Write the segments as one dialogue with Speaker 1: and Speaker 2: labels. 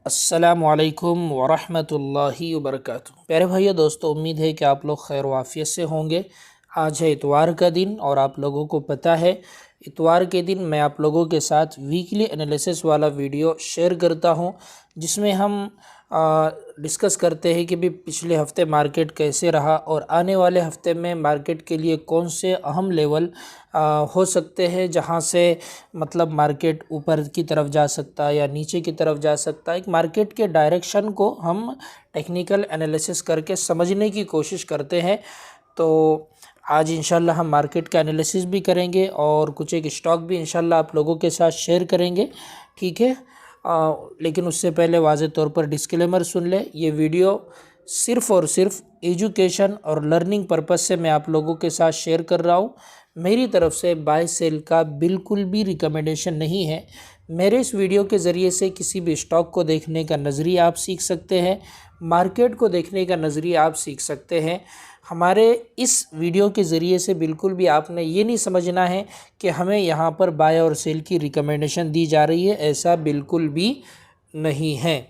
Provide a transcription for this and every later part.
Speaker 1: अस्सलामुअलैकुम वरहमतुल्लाहि वबरकातुहू। प्यारे भाइयों दोस्तों, उम्मीद है कि आप लोग खैर वाफ़ियत से होंगे। आज है इतवार का दिन और आप लोगों को पता है इतवार के दिन मैं आप लोगों के साथ वीकली एनालिसिस वाला वीडियो शेयर करता हूं, जिसमें हम डिस्कस करते हैं कि भी पिछले हफ्ते मार्केट कैसे रहा और आने वाले हफ्ते में मार्केट के लिए कौन से अहम लेवल हो सकते हैं जहां से मतलब मार्केट ऊपर की तरफ जा सकता है या नीचे की तरफ जा सकता है। एक मार्केट के डायरेक्शन को हम टेक्निकल एनालिसिस करके समझने की कोशिश करते हैं। तो आज इंशाल्लाह हम मार्केट का एनालिसिस भी करेंगे और कुछ एक स्टॉक भी इंशाल्लाह आप लोगों के साथ शेयर करेंगे, ठीक है। लेकिन उससे पहले वाज़े तौर पर डिस्क्लेमर सुन ले, ये वीडियो सिर्फ़ और सिर्फ एजुकेशन और लर्निंग पर्पस से मैं आप लोगों के साथ शेयर कर रहा हूँ। मेरी तरफ से बाय सेल का बिल्कुल भी रिकमेंडेशन नहीं है। मेरे इस वीडियो के ज़रिए से किसी भी स्टॉक को देखने का नज़रिया आप सीख सकते हैं, मार्केट को देखने का नज़रिया आप सीख सकते हैं। हमारे इस वीडियो के ज़रिए से बिल्कुल भी आपने ये नहीं समझना है कि हमें यहाँ पर बाय और सेल की रिकमेंडेशन दी जा रही है, ऐसा बिल्कुल भी नहीं है।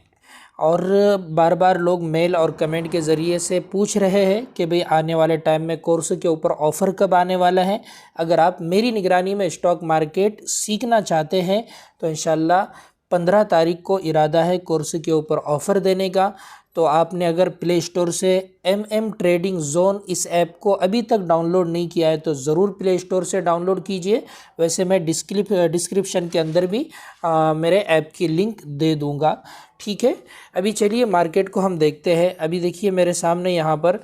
Speaker 1: और बार बार लोग मेल और कमेंट के ज़रिए से पूछ रहे हैं कि भाई आने वाले टाइम में कोर्स के ऊपर ऑफ़र कब आने वाला है। अगर आप मेरी निगरानी में स्टॉक मार्केट सीखना चाहते हैं तो इंशाल्लाह 15 तारीख को इरादा है कोर्स के ऊपर ऑफ़र देने का। तो आपने अगर प्ले स्टोर से ट्रेडिंग जोन इस ऐप को अभी तक डाउनलोड नहीं किया है तो ज़रूर प्ले स्टोर से डाउनलोड कीजिए। वैसे मैं डिस्क्रिप्शन के अंदर भी मेरे ऐप की लिंक दे दूंगा, ठीक है। अभी चलिए मार्केट को हम देखते हैं। अभी देखिए मेरे सामने यहाँ पर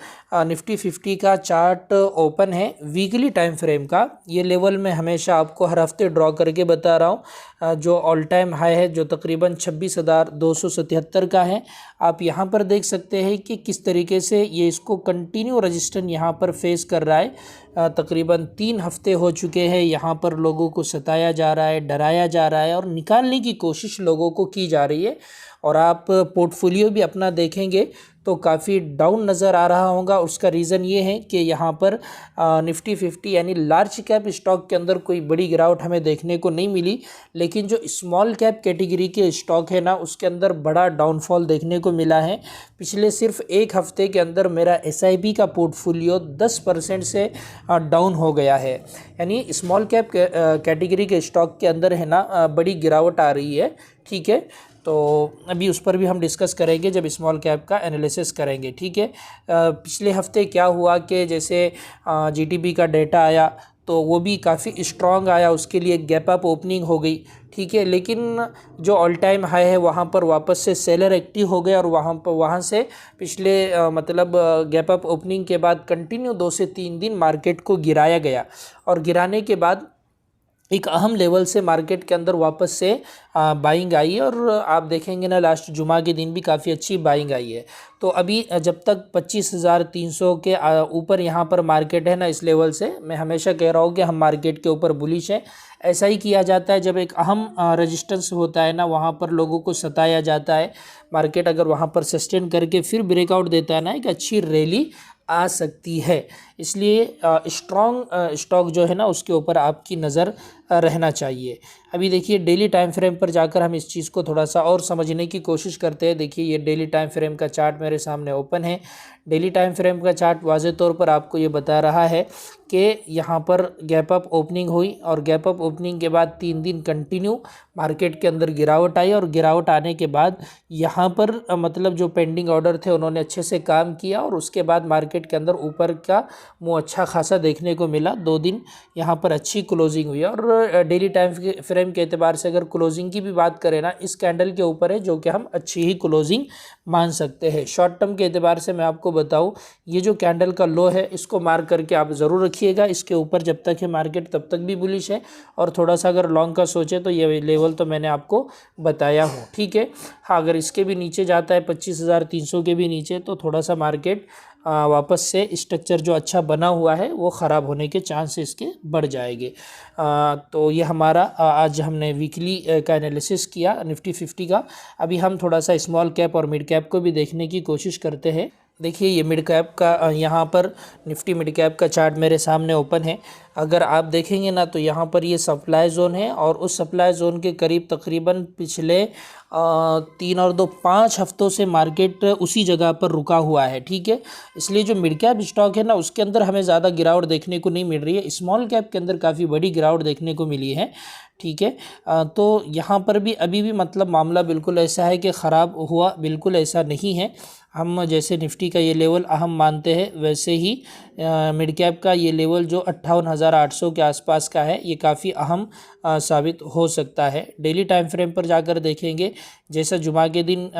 Speaker 1: निफ्टी 50 का चार्ट ओपन है वीकली टाइम फ्रेम का। ये लेवल मैं हमेशा आपको हर हफ्ते ड्रॉ करके बता रहा हूँ। जो ऑल टाइम हाई है जो तकरीबन 26,277 का है, आप यहाँ पर देख सकते हैं कि किस तरीके से ये इसको कंटिन्यू रजिस्टेंस यहाँ पर फेस कर रहा है। तकरीबन 3 हफ्ते हो चुके हैं, यहाँ पर लोगों को सताया जा रहा है, डराया जा रहा है और निकालने की कोशिश लोगों को की जा रही है। और आप पोर्टफोलियो भी अपना देखेंगे तो काफ़ी डाउन नज़र आ रहा होगा। उसका रीज़न ये है कि यहाँ पर निफ्टी 50 यानी लार्ज कैप स्टॉक के अंदर कोई बड़ी गिरावट हमें देखने को नहीं मिली, लेकिन जो स्मॉल कैप कैटेगरी के स्टॉक है ना उसके अंदर बड़ा डाउनफॉल देखने को मिला है। पिछले सिर्फ एक हफ्ते के अंदर मेरा SIP का पोर्टफोलियो 10% से डाउन हो गया है। यानी स्मॉल कैप कैटेगरी के स्टॉक के अंदर है ना बड़ी गिरावट आ रही है, ठीक है। तो अभी उस पर भी हम डिस्कस करेंगे जब स्मॉल कैप का एनालिसिस करेंगे, ठीक है। पिछले हफ्ते क्या हुआ कि जैसे GDP का डेटा आया तो वो भी काफ़ी स्ट्रॉन्ग आया, उसके लिए गैप अप ओपनिंग हो गई, ठीक है। लेकिन जो ऑल टाइम हाई है वहाँ पर वापस से सेलर एक्टिव हो गए और वहाँ से पिछले मतलब गैप अप ओपनिंग के बाद कंटिन्यू 2 से 3 दिन मार्केट को गिराया गया और गिराने के बाद एक अहम लेवल से मार्केट के अंदर वापस से बाइंग आई है। और आप देखेंगे ना लास्ट जुमा के दिन भी काफ़ी अच्छी बाइंग आई है। तो अभी जब तक 25,300 के ऊपर यहाँ पर मार्केट है ना, इस लेवल से मैं हमेशा कह रहा हूँ कि हम मार्केट के ऊपर बुलिश है। ऐसा ही किया जाता है जब एक अहम रेजिस्टेंस होता है ना, वहाँ पर लोगों को सताया जाता है। मार्केट अगर वहाँ पर सस्टेन करके फिर ब्रेकआउट देता है ना, एक अच्छी रैली आ सकती है। इसलिए स्ट्रॉन्ग स्टॉक जो है ना उसके ऊपर आपकी नज़र रहना चाहिए। अभी देखिए डेली टाइम फ्रेम पर जाकर हम इस चीज़ को थोड़ा सा और समझने की कोशिश करते हैं। देखिए ये डेली टाइम फ्रेम का चार्ट मेरे सामने ओपन है। डेली टाइम फ्रेम का चार्ट वाज़े तौर पर आपको ये बता रहा है कि यहाँ पर गैप अप ओपनिंग हुई और गैप अप ओपनिंग के बाद 3 दिन कंटिन्यू मार्केट के अंदर गिरावट आई और गिरावट आने के बाद यहाँ पर मतलब जो पेंडिंग ऑर्डर थे उन्होंने अच्छे से काम किया और उसके बाद मार्केट के अंदर ऊपर का मुँह अच्छा खासा देखने को मिला। 2 दिन यहाँ पर अच्छी क्लोजिंग हुई और डेली टाइम फ्रेम के एतबार से अगर क्लोजिंग की भी बात करें ना, इस कैंडल के ऊपर है जो कि हम अच्छी ही क्लोजिंग मान सकते हैं। शॉर्ट टर्म के एतबार से मैं आपको बताऊं, ये जो कैंडल का लो है इसको मार्क करके आप ज़रूर रखिएगा। इसके ऊपर जब तक है मार्केट तब तक भी बुलिश है और थोड़ा सा अगर लॉन्ग का सोचे तो ये लेवल तो मैंने आपको बताया हूँ, ठीक है। हाँ, अगर इसके भी नीचे जाता है 25,300 के भी नीचे तो थोड़ा सा मार्केट वापस से स्ट्रक्चर जो अच्छा बना हुआ है वो ख़राब होने के चांस इसके बढ़ जाएंगे। तो ये हमारा आज हमने वीकली का एनालिसिस किया निफ्टी 50 का। अभी हम थोड़ा सा स्मॉल कैप और मिड कैप को भी देखने की कोशिश करते हैं। देखिए ये मिड कैप का यहाँ पर निफ्टी मिड कैप का चार्ट मेरे सामने ओपन है। अगर आप देखेंगे ना तो यहाँ पर ये सप्लाई ज़ोन है और उस सप्लाई ज़ोन के करीब तकरीबन पिछले 3 और 2 5 हफ्तों से मार्केट उसी जगह पर रुका हुआ है, ठीक है। इसलिए जो मिड कैप स्टॉक है ना उसके अंदर हमें ज़्यादा गिरावट देखने को नहीं मिल रही है। स्मॉल कैप के अंदर काफ़ी बड़ी गिरावट देखने को मिली है, ठीक है। तो यहाँ पर भी अभी भी मतलब मामला बिल्कुल ऐसा है कि ख़राब हुआ, बिल्कुल ऐसा नहीं है। हम जैसे निफ्टी का ये लेवल अहम मानते हैं वैसे ही मिड कैप का ये लेवल जो 58,800 के आसपास का है ये काफ़ी अहम साबित हो सकता है। डेली टाइम फ्रेम पर जाकर देखेंगे, जैसा जुमा के दिन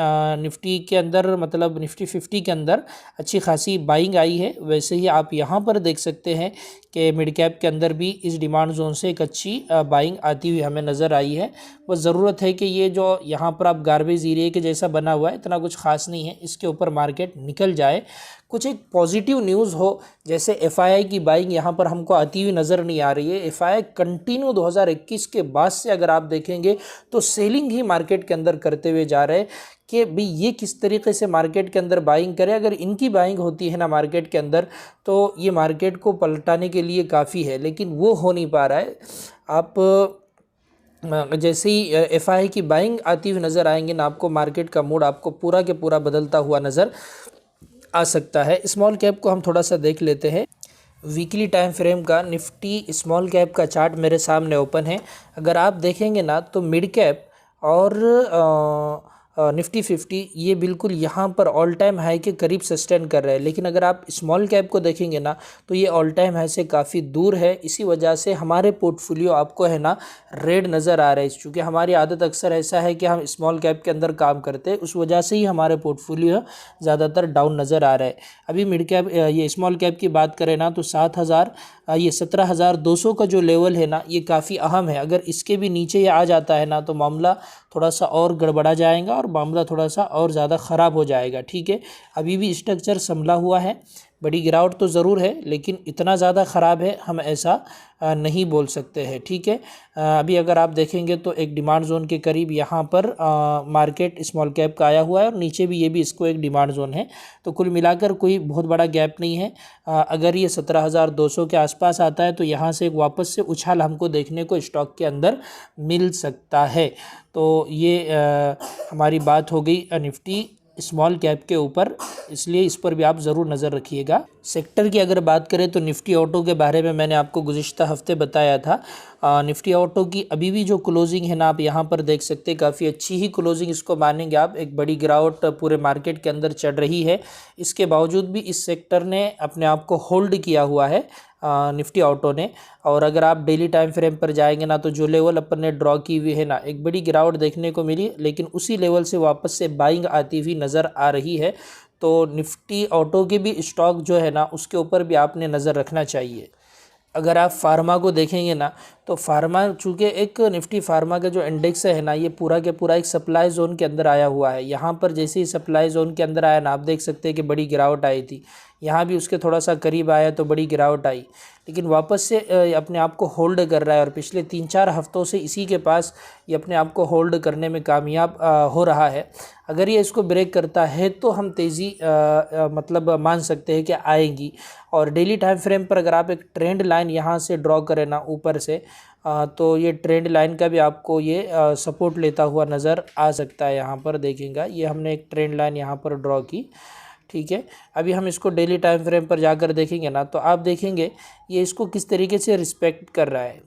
Speaker 1: निफ्टी के अंदर मतलब निफ्टी 50 के अंदर अच्छी खासी बाइंग आई है, वैसे ही आप यहाँ पर देख सकते हैं कि मिड कैप के अंदर भी इस डिमांड जोन से एक अच्छी बाइंग आती हुई हमें नज़र आई है। बस ज़रूरत है कि ये जो यहाँ पर आप गार्बेज एरिया के जैसा बना हुआ है इतना कुछ खास नहीं है, इसके ऊपर मार्केट निकल जाए, कुछ एक पॉजिटिव न्यूज़ हो। जैसे एफआईआई की बाइंग यहाँ पर हमको आती हुई नज़र नहीं आ रही है। एफआईआई कंटिन्यू 2021 के बाद से अगर आप देखेंगे तो सेलिंग ही मार्केट के अंदर करते हुए जा रहे हैं कि भाई ये किस तरीके से मार्केट के अंदर बाइंग करे। अगर इनकी बाइंग होती है ना मार्केट के अंदर तो ये मार्केट को पलटाने के लिए काफ़ी है, लेकिन वो हो नहीं पा रहा है। आप जैसे ही एफआईआई की बाइंग आती हुई नज़र आएंगे ना आपको मार्केट का मूड आपको पूरा के पूरा बदलता हुआ नज़र आ सकता है। स्मॉल कैप को हम थोड़ा सा देख लेते हैं। वीकली टाइम फ्रेम का निफ्टी स्मॉल कैप का चार्ट मेरे सामने ओपन है। अगर आप देखेंगे ना तो मिड कैप और निफ्टी 50 ये बिल्कुल यहाँ पर ऑल टाइम हाई के करीब सस्टेन कर रहे हैं, लेकिन अगर आप स्मॉल कैप को देखेंगे ना तो ये ऑल टाइम हाई से काफ़ी दूर है। इसी वजह से हमारे पोर्टफोलियो आपको है ना रेड नज़र आ रहा है, क्योंकि हमारी आदत अक्सर ऐसा है कि हम स्मॉल कैप के अंदर काम करते हैं, उस वजह से ही हमारे पोर्टफोलियो ज़्यादातर डाउन नज़र आ रहा है। अभी मिड कैप ये स्मॉल कैप की बात करें ना तो 17,200 का जो लेवल है ना ये काफ़ी अहम है। अगर इसके भी नीचे ये आ जाता है ना तो मामला थोड़ा सा और गड़बड़ा जाएगा और मामला थोड़ा सा और ज़्यादा ख़राब हो जाएगा, ठीक है। अभी भी स्ट्रक्चर संभला हुआ है, बड़ी गिरावट तो ज़रूर है लेकिन इतना ज़्यादा ख़राब है हम ऐसा नहीं बोल सकते हैं, ठीक है। अभी अगर आप देखेंगे तो एक डिमांड जोन के करीब यहाँ पर मार्केट स्मॉल कैप का आया हुआ है और नीचे भी ये भी इसको एक डिमांड जोन है, तो कुल मिलाकर कोई बहुत बड़ा गैप नहीं है। अगर ये 17,200 के आसपास आता है तो यहाँ से एक वापस से उछाल हमको देखने को स्टॉक के अंदर मिल सकता है। तो ये हमारी बात हो गई निफ्टी स्मॉल कैप के ऊपर, इसलिए इस पर भी आप ज़रूर नज़र रखिएगा। सेक्टर की अगर बात करें तो निफ्टी ऑटो के बारे में मैंने आपको गुज़िश्ता हफ्ते बताया था। निफ्टी ऑटो की अभी भी जो क्लोजिंग है ना आप यहाँ पर देख सकते हैं, काफ़ी अच्छी ही क्लोजिंग इसको मानेंगे आप। एक बड़ी गिरावट पूरे मार्केट के अंदर चढ़ रही है, इसके बावजूद भी इस सेक्टर ने अपने आप को होल्ड किया हुआ है निफ्टी ऑटो ने। और अगर आप डेली टाइम फ्रेम पर जाएंगे ना तो जो लेवल अपन ने ड्रॉ की हुई है ना, एक बड़ी गिरावट देखने को मिली, लेकिन उसी लेवल से वापस से बाइंग आती हुई नज़र आ रही है। तो निफ्टी ऑटो के भी स्टॉक जो है ना उसके ऊपर भी आपने नज़र रखना चाहिए। अगर आप फार्मा को देखेंगे ना तो फार्मा चूँकि एक निफ्टी फार्मा का जो इंडेक्स है ना ये पूरा के पूरा एक सप्लाई ज़ोन के अंदर आया हुआ है। यहाँ पर जैसे ही सप्लाई ज़ोन के अंदर आया ना आप देख सकते हैं कि बड़ी गिरावट आई थी, यहाँ भी उसके थोड़ा सा करीब आया तो बड़ी गिरावट आई, लेकिन वापस से अपने आप को होल्ड कर रहा है और पिछले 3-4 हफ्तों से इसी के पास ये अपने आप को होल्ड करने में कामयाब हो रहा है। अगर ये इसको ब्रेक करता है तो हम तेज़ी मतलब मान सकते हैं कि आएगी। और डेली टाइम फ्रेम पर अगर आप एक ट्रेंड लाइन यहाँ से ड्रॉ करें ना ऊपर से तो ये ट्रेंड लाइन का भी आपको ये सपोर्ट लेता हुआ नज़र आ सकता है। यहाँ पर देखेंगे ये हमने एक ट्रेंड लाइन यहाँ पर ड्रॉ की, ठीक है। अभी हम इसको डेली टाइम फ्रेम पर जाकर देखेंगे ना तो आप देखेंगे ये इसको किस तरीके से रिस्पेक्ट कर रहा है।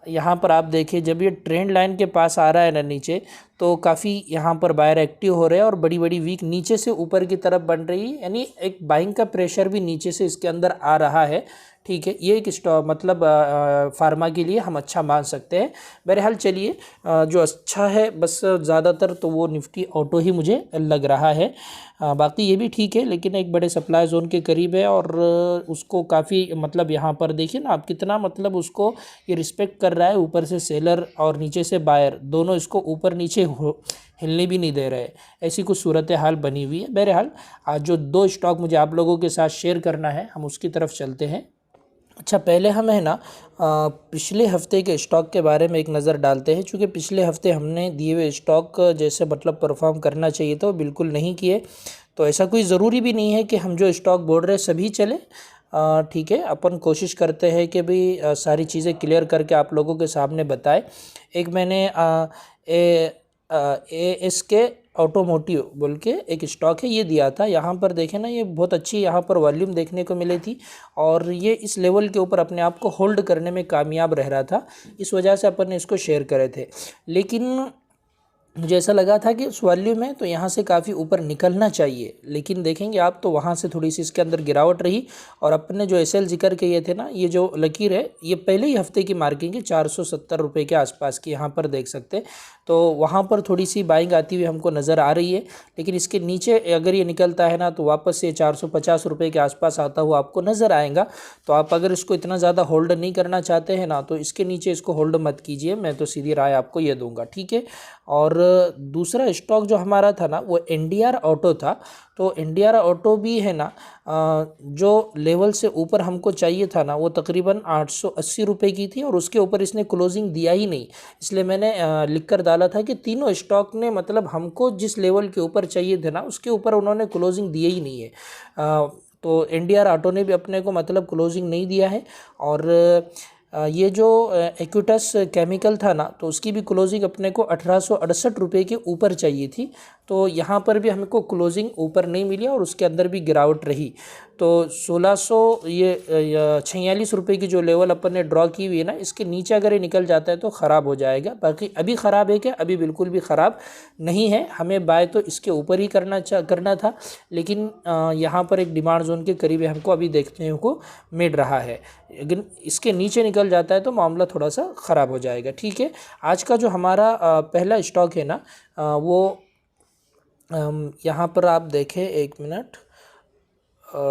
Speaker 1: यहाँ पर आप देखिए जब ये ट्रेंड लाइन के पास आ रहा है ना नीचे तो काफ़ी यहाँ पर बायर एक्टिव हो रहे हैं और बड़ी बड़ी वीक नीचे से ऊपर की तरफ बन रही है, यानी एक बाइंग का प्रेशर भी नीचे से इसके अंदर आ रहा है, ठीक है। ये एक स्टॉक मतलब फार्मा के लिए हम अच्छा मान सकते हैं। बहरहाल चलिए जो अच्छा है बस ज़्यादातर तो वो निफ्टी ऑटो ही मुझे लग रहा है। बाकी ये भी ठीक है लेकिन एक बड़े सप्लाई जोन के करीब है और उसको काफ़ी मतलब यहाँ पर देखिए ना आप कितना मतलब उसको ये रिस्पेक्ट कर रहा है। ऊपर से सेलर और नीचे से बायर दोनों इसको ऊपर नीचे हिलने भी नहीं दे रहे, ऐसी कुछ सूरत हाल बनी हुई है। बहरहाल आज जो 2 स्टॉक मुझे आप लोगों के साथ शेयर करना है हम उसकी तरफ चलते हैं। अच्छा पहले हम है ना पिछले हफ्ते के स्टॉक के बारे में एक नज़र डालते हैं, क्योंकि पिछले हफ्ते हमने दिए हुए स्टॉक जैसे मतलब परफॉर्म करना चाहिए था वो बिल्कुल नहीं किए। तो ऐसा कोई ज़रूरी भी नहीं है कि हम जो स्टॉक बोल रहे सभी चले। ठीक है, अपन कोशिश करते हैं कि भाई सारी चीज़ें क्लियर करके आप लोगों के सामने बताए। एक मैंने ASK ऑटोमोटिव बोल के एक स्टॉक है, ये दिया था। यहाँ पर देखें ना, ये बहुत अच्छी यहाँ पर वॉल्यूम देखने को मिली थी और ये इस लेवल के ऊपर अपने आप को होल्ड करने में कामयाब रह रहा था, इस वजह से अपन ने इसको शेयर करे थे। लेकिन मुझे ऐसा लगा था कि उस वॉल्यूम है तो यहाँ से काफ़ी ऊपर निकलना चाहिए, लेकिन देखेंगे आप तो वहाँ से थोड़ी सी इसके अंदर गिरावट रही। और अपने जो SL जिक्र किए थे ना, ये जो लकीर है ये पहले ही हफ्ते की मार्किंग है 470 रुपये के आसपास की, यहाँ पर देख सकते हैं। तो वहाँ पर थोड़ी सी बाइंग आती हुई हमको नज़र आ रही है, लेकिन इसके नीचे अगर ये निकलता है ना तो वापस से 450 रुपये के आसपास आता हुआ आपको नज़र आएगा। तो आप अगर इसको इतना ज़्यादा होल्ड नहीं करना चाहते हैं ना, तो इसके नीचे इसको होल्ड मत कीजिए, मैं तो सीधी राय आपको ये दूंगा, ठीक है। और दूसरा स्टॉक जो हमारा था ना वो NDR ऑटो था। तो NDR ऑटो भी है ना, जो लेवल से ऊपर हमको चाहिए था ना वो तकरीबन 880 रुपये की थी और उसके ऊपर इसने क्लोजिंग दिया ही नहीं। इसलिए मैंने लिख कर डाला था कि तीनों स्टॉक ने मतलब हमको जिस लेवल के ऊपर चाहिए थे ना उसके ऊपर उन्होंने क्लोजिंग दिए ही नहीं है। तो NDR ऑटो ने भी अपने को मतलब क्लोजिंग नहीं दिया है। और ये जो एक्विटस केमिकल था ना तो उसकी भी क्लोजिंग अपने को 1868 रुपये के ऊपर चाहिए थी। तो यहाँ पर भी हमको क्लोजिंग ऊपर नहीं मिली और उसके अंदर भी गिरावट रही। तो 1646 रुपये की जो लेवल अपन ने ड्रॉ की हुई है ना, इसके नीचे अगर ये निकल जाता है तो ख़राब हो जाएगा। बाकी अभी ख़राब है क्या? अभी बिल्कुल भी ख़राब नहीं है। हमें बाय तो इसके ऊपर ही करना था, लेकिन यहाँ पर एक डिमांड जोन के करीब हमको अभी देखने को मिल रहा है। लेकिन इसके नीचे निकल जाता है तो मामला थोड़ा सा ख़राब हो जाएगा, ठीक है। आज का जो हमारा पहला स्टॉक है ना, वो यहाँ पर आप देखें, एक मिनट,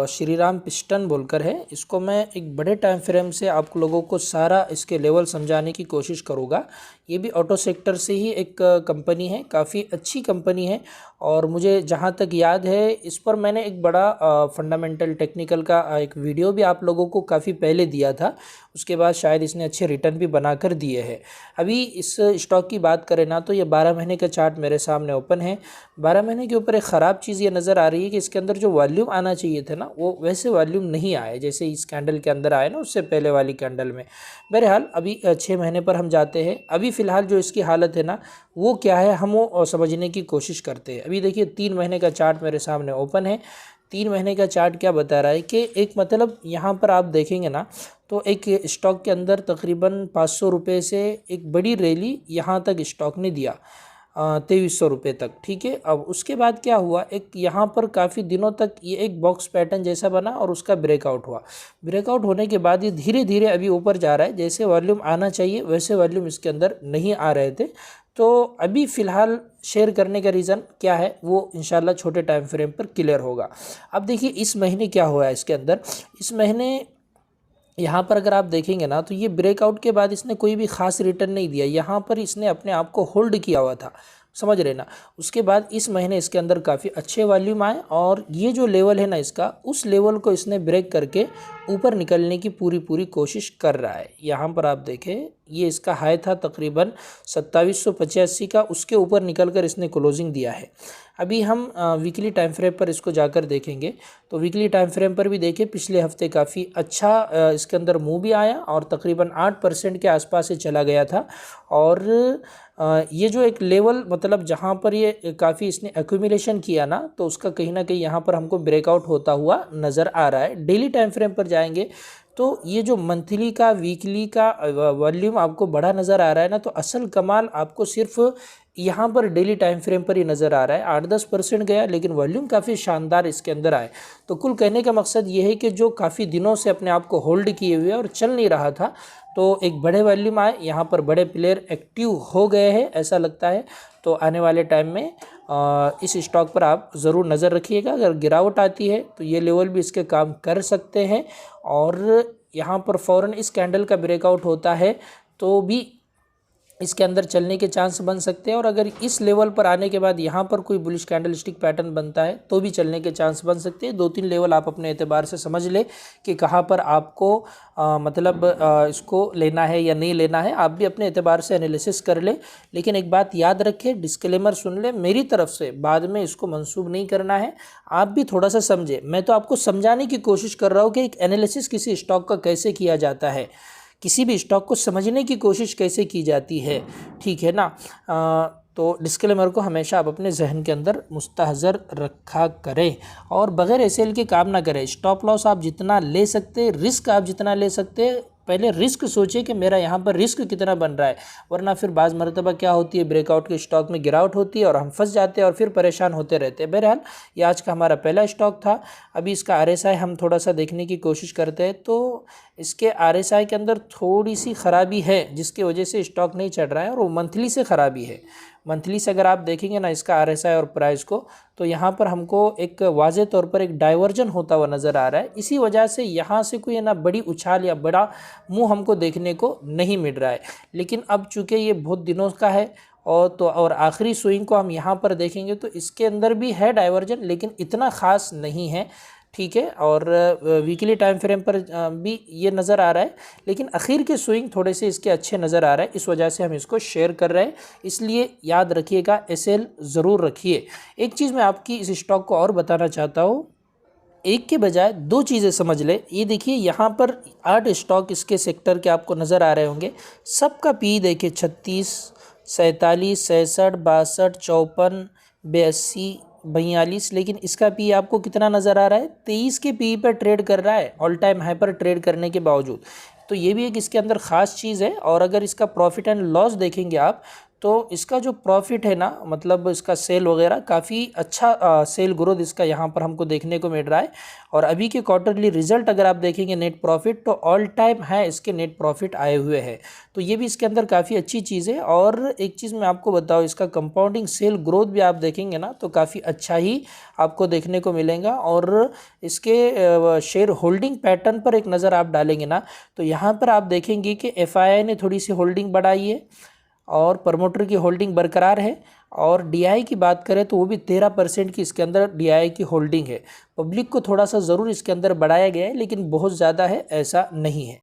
Speaker 1: श्रीराम पिस्टन बोलकर है। इसको मैं एक बड़े टाइम फ्रेम से आप लोगों को सारा इसके लेवल समझाने की कोशिश करूँगा। ये भी ऑटो सेक्टर से ही एक कंपनी है, काफ़ी अच्छी कंपनी है। और मुझे जहाँ तक याद है इस पर मैंने एक बड़ा फंडामेंटल टेक्निकल का एक वीडियो भी आप लोगों को काफ़ी पहले दिया था। उसके बाद शायद इसने अच्छे रिटर्न भी बना कर दिए हैं। अभी इस स्टॉक की बात करें ना तो ये 12 महीने का चार्ट मेरे सामने ओपन है। 12 महीने के ऊपर एक ख़राब चीज़ ये नज़र आ रही है कि इसके अंदर जो वॉल्यूम आना चाहिए था ना वो वैसे वॉल्यूम नहीं आए जैसे इस कैंडल के अंदर आए ना उससे पहले वाली कैंडल में। बहरहाल अभी 6 महीने पर हम जाते हैं। अभी फ़िलहाल जो इसकी हालत है ना वो क्या है हम वो समझने की कोशिश करते हैं। अभी देखिए 3 महीने का चार्ट मेरे सामने ओपन है। 3 महीने का चार्ट क्या बता रहा है कि एक मतलब यहाँ पर आप देखेंगे ना तो एक स्टॉक के अंदर तकरीबन 500 रुपये से एक बड़ी रैली यहाँ तक स्टॉक ने दिया, 2300 रुपये तक, ठीक है। अब उसके बाद क्या हुआ, एक यहाँ पर काफ़ी दिनों तक ये एक बॉक्स पैटर्न जैसा बना और उसका ब्रेकआउट हुआ। ब्रेकआउट होने के बाद ये धीरे धीरे अभी ऊपर जा रहा है। जैसे वॉल्यूम आना चाहिए वैसे वॉल्यूम इसके अंदर नहीं आ रहे थे। तो अभी फ़िलहाल शेयर करने का रीज़न क्या है वो इंशाल्लाह छोटे टाइम फ्रेम पर क्लियर होगा। अब देखिए इस महीने क्या हुआ है इसके अंदर। इस महीने यहाँ पर अगर आप देखेंगे ना तो ये ब्रेकआउट के बाद इसने कोई भी ख़ास रिटर्न नहीं दिया। यहाँ पर इसने अपने आप को होल्ड किया हुआ था, समझ रहे ना। उसके बाद इस महीने इसके अंदर काफ़ी अच्छे वॉल्यूम आए और ये जो लेवल है ना इसका, उस लेवल को इसने ब्रेक करके ऊपर निकलने की पूरी कोशिश कर रहा है। यहाँ पर आप देखें ये इसका हाई था तकरीबन 2785 का, उसके ऊपर निकलकर इसने क्लोजिंग दिया है। अभी हम वीकली टाइम फ्रेम पर इसको जाकर देखेंगे तो वीकली टाइम फ्रेम पर भी देखें पिछले हफ्ते काफ़ी अच्छा इसके अंदर मूव भी आया और तकरीबन 8% के आसपास से चला गया था। और ये जो एक लेवल मतलब जहाँ पर ये काफ़ी इसने एक्यूमुलेशन किया ना तो उसका कहीं ना कहीं यहाँ पर हमको ब्रेकआउट होता हुआ नज़र आ रहा है। डेली टाइम फ्रेम पर जाएंगे तो ये जो मंथली का वीकली का वॉल्यूम आपको बड़ा नज़र आ रहा है ना, तो असल कमाल आपको सिर्फ यहाँ पर डेली टाइम फ्रेम पर ही नज़र आ रहा है। 8-10% गया लेकिन वॉल्यूम काफ़ी शानदार इसके अंदर आए। तो कुल कहने का मकसद ये है कि जो काफ़ी दिनों से अपने आप को होल्ड किए हुए और चल नहीं रहा था तो एक बड़े वॉल्यूम आए, यहाँ पर बड़े प्लेयर एक्टिव हो गए हैं ऐसा लगता है। तो आने वाले टाइम में इस स्टॉक पर आप ज़रूर नज़र रखिएगा। अगर गिरावट आती है तो ये लेवल भी इसके काम कर सकते हैं और यहाँ पर फ़ौरन इस कैंडल का ब्रेकआउट होता है तो भी इसके अंदर चलने के चांस बन सकते हैं। और अगर इस लेवल पर आने के बाद यहाँ पर कोई बुलिश कैंडलस्टिक पैटर्न बनता है तो भी चलने के चांस बन सकते हैं। 2-3 लेवल आप अपने एतबार से समझ ले कि कहाँ पर आपको इसको लेना है या नहीं लेना है। आप भी अपने एतबार से एनालिसिस कर ले। लेकिन एक बात याद रखें, डिस्क्लेमर सुन ले मेरी तरफ से, बाद में इसको मंसूब नहीं करना है। आप भी थोड़ा सा समझे। मैं तो आपको समझाने की कोशिश कर रहा हूँ कि एक एनालिसिस किसी स्टॉक का कैसे किया जाता है, किसी भी स्टॉक को समझने की कोशिश कैसे की जाती है, ठीक है ना। तो डिस्क्लेमर को हमेशा आप अपने जहन के अंदर मुस्तहज़र रखा करें और बग़ैर एसएल के काम ना करें। स्टॉप लॉस आप जितना ले सकते, रिस्क आप जितना ले सकते, पहले रिस्क सोचिए कि मेरा यहाँ पर रिस्क कितना बन रहा है। वरना फिर बाज़ मरतबा क्या होती है, ब्रेकआउट के स्टॉक में गिरावट होती है और हम फंस जाते हैं और फिर परेशान होते रहते हैं। बहरहाल ये आज का हमारा पहला स्टॉक था। अभी इसका आरएसआई हम थोड़ा सा देखने की कोशिश करते हैं। तो इसके आरएसआई के अंदर थोड़ी सी ख़राबी है जिसकी वजह से स्टॉक नहीं चढ़ रहा है और वो मंथली से ख़राबी है। मंथली से अगर आप देखेंगे ना इसका आरएसआई और प्राइस को, तो यहाँ पर हमको एक वाज़े तौर पर एक डाइवर्जन होता हुआ नज़र आ रहा है। इसी वजह से यहाँ से कोई ना बड़ी उछाल या बड़ा मुंह हमको देखने को नहीं मिल रहा है। लेकिन अब चूँकि ये बहुत दिनों का है और आखिरी स्विंग को हम यहाँ पर देखेंगे तो इसके अंदर भी है डाइवर्जन, लेकिन इतना ख़ास नहीं है, ठीक है। और वीकली टाइम फ्रेम पर भी ये नज़र आ रहा है, लेकिन आखिर के स्विंग थोड़े से इसके अच्छे नज़र आ रहा है। इस वजह से हम इसको शेयर कर रहे हैं। इसलिए याद रखिएगा, एसएल ज़रूर रखिए। एक चीज़ मैं आपकी इस स्टॉक को और बताना चाहता हूँ, एक के बजाय 2 चीज़ें समझ ले। ये देखिए यहाँ पर 8 स्टॉक इसके सेक्टर के आपको नज़र आ रहे होंगे। सबका पी देखिए 36, 47, 66, 62, 54, 82, 42। लेकिन इसका पी आपको कितना नज़र आ रहा है, 23 के पी पर ट्रेड कर रहा है, ऑल टाइम हाई पर ट्रेड करने के बावजूद। तो ये भी एक इसके अंदर ख़ास चीज़ है। और अगर इसका प्रॉफिट एंड लॉस देखेंगे आप, तो इसका जो प्रॉफिट है ना, मतलब इसका सेल वगैरह काफ़ी अच्छा सेल ग्रोथ इसका यहाँ पर हमको देखने को मिल रहा है। और अभी के क्वार्टरली रिजल्ट अगर आप देखेंगे नेट प्रॉफिट, तो ऑल टाइम है इसके नेट प्रॉफिट आए हुए हैं। तो ये भी इसके अंदर काफ़ी अच्छी चीज़ है। और एक चीज़ मैं आपको बताऊँ, इसका कंपाउंडिंग सेल ग्रोथ भी आप देखेंगे ना तो काफ़ी अच्छा ही आपको देखने को मिलेगा। और इसके शेयर होल्डिंग पैटर्न पर एक नज़र आप डालेंगे ना, तो यहाँ पर आप देखेंगे कि एफआईआई ने थोड़ी सी होल्डिंग बढ़ाई है और प्रमोटर की होल्डिंग बरकरार है। और डीआई की बात करें तो वो भी 13% की इसके अंदर डीआई की होल्डिंग है। पब्लिक को थोड़ा सा ज़रूर इसके अंदर बढ़ाया गया है, लेकिन बहुत ज़्यादा है ऐसा नहीं है।